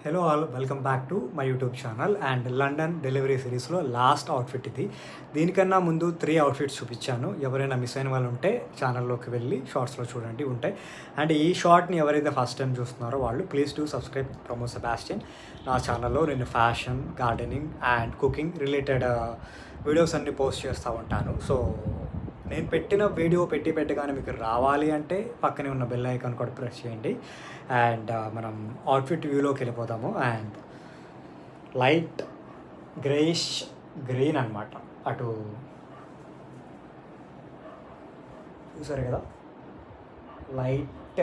Hello all, welcome back to my YouTube channel. And London delivery సిరీస్లో last outfit ఇది. దీనికన్నా ముందు 3 outfits చూపించాను. ఎవరైనా మిస్ అయిన వాళ్ళు ఉంటే ఛానల్లోకి వెళ్ళి షార్ట్స్లో చూడండి, ఉంటాయి. అండ్ ఈ షార్ట్ని ఎవరైతే ఫస్ట్ టైం చూస్తున్నారో వాళ్ళు please do subscribe Pramod Sebastian. నా ఛానల్లో నేను fashion, gardening and cooking related videos అన్ని పోస్ట్ చేస్తూ ఉంటాను. సో నేను పెట్టిన వీడియో పెట్టగానే మీకు రావాలి అంటే పక్కనే ఉన్న బెల్ ఐకాన్ కూడా ప్రెస్ చేయండి. అండ్ మనం అవుట్ఫిట్ వ్యూలోకి వెళ్ళిపోతాము. అండ్ లైట్ గ్రేయిష్ గ్రీన్ అనమాట, అటు చూసారు కదా, లైట్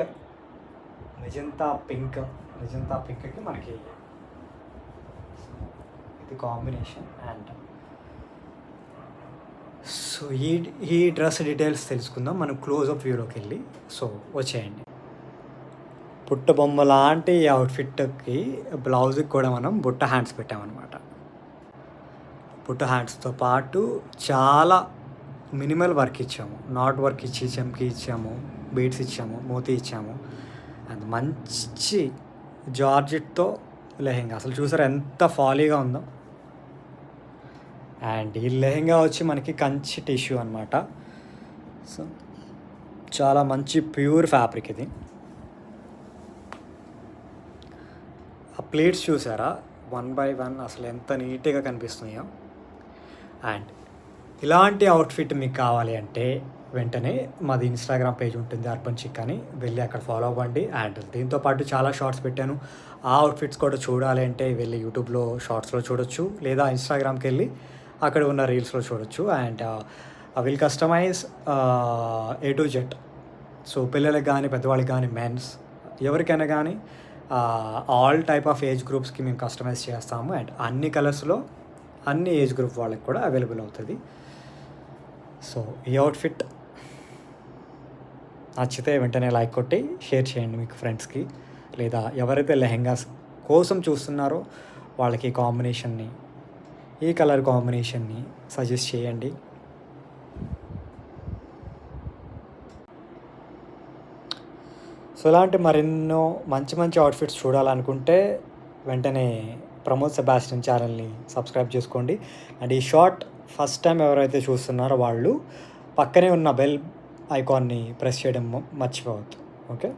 మెజంతా పింక్కి మనకి ఇది కాంబినేషన్. అండ్ సో ఈ డ్రెస్ డీటెయిల్స్ తెలుసుకుందాం మనం క్లోజ్అప్ వ్యూలోకి వెళ్ళి. సో వచ్చేయండి. పుట్ట బొమ్మ లాంటి ఈ అవుట్ఫిట్కి బ్లౌజ్కి కూడా మనం బుట్ట హ్యాండ్స్ పెట్టామన్నమాట. బుట్ట హ్యాండ్స్తో పాటు చాలా మినిమల్ వర్క్ ఇచ్చాము. నాట్ వర్క్ ఇచ్చి చెంకి ఇచ్చాము, బీడ్స్ ఇచ్చాము, మోతీ ఇచ్చాము. అండ్ మంచి జార్జెట్తో లెహెంగా, అసలు చూసారా ఎంత ఫాలీగా ఉందో. అండ్ ఈ లెహెంగా వచ్చి మనకి కంచి టిష్యూ అనమాట. సో చాలా మంచి ప్యూర్ ఫ్యాబ్రిక్ ఇది. ఆ ప్లేట్స్ చూసారా 1 by 1 అసలు ఎంత నీట్గా కనిపిస్తున్నాయో. అండ్ ఇలాంటి అవుట్ఫిట్ మీకు కావాలి అంటే వెంటనే మాది ఇన్స్టాగ్రామ్ పేజ్ ఉంటుంది, అర్బన్ చిక్ అని, వెళ్ళి అక్కడ ఫాలో అవ్వండి. అండ్ దీంతోపాటు చాలా షార్ట్స్ పెట్టాను. ఆ అవుట్ఫిట్స్ కూడా చూడాలి అంటే వెళ్ళి యూట్యూబ్లో షార్ట్స్లో చూడొచ్చు, లేదా ఇన్స్టాగ్రామ్కి వెళ్ళి అక్కడ ఉన్న రీల్స్లో చూడొచ్చు. And I will customize A to Z. So పిల్లలకి కానీ పెద్దవాళ్ళకి కానీ మెన్స్ ఎవరికైనా కానీ ఆల్ టైప్ ఆఫ్ ఏజ్ గ్రూప్స్కి మేము కస్టమైజ్ చేస్తాము. అండ్ అన్ని కలర్స్లో అన్ని ఏజ్ గ్రూప్ వాళ్ళకి కూడా అవైలబుల్ అవుతుంది. సో ఈ అవుట్ఫిట్ నచ్చితే వెంటనే లైక్ కొట్టి షేర్ చేయండి మీకు ఫ్రెండ్స్కి, లేదా ఎవరైతే లెహెంగాస్ కోసం చూస్తున్నారో వాళ్ళకి ఈ కలర్ కాంబినేషన్ని సజెస్ట్ చేయండి. సో ఇలాంటి మరెన్నో మంచి అవుట్ఫిట్స్ చూడాలనుకుంటే వెంటనే ప్రమోద్ సెబాస్టియన్ ఛానల్ని సబ్స్క్రైబ్ చేసుకోండి. అండ్ ఈ షార్ట్ ఫస్ట్ టైం ఎవరైతే చూస్తున్నారో వాళ్ళు పక్కనే ఉన్న బెల్ ఐకాన్ని ప్రెస్ చేయడం మర్చిపోవద్దు. ఓకే.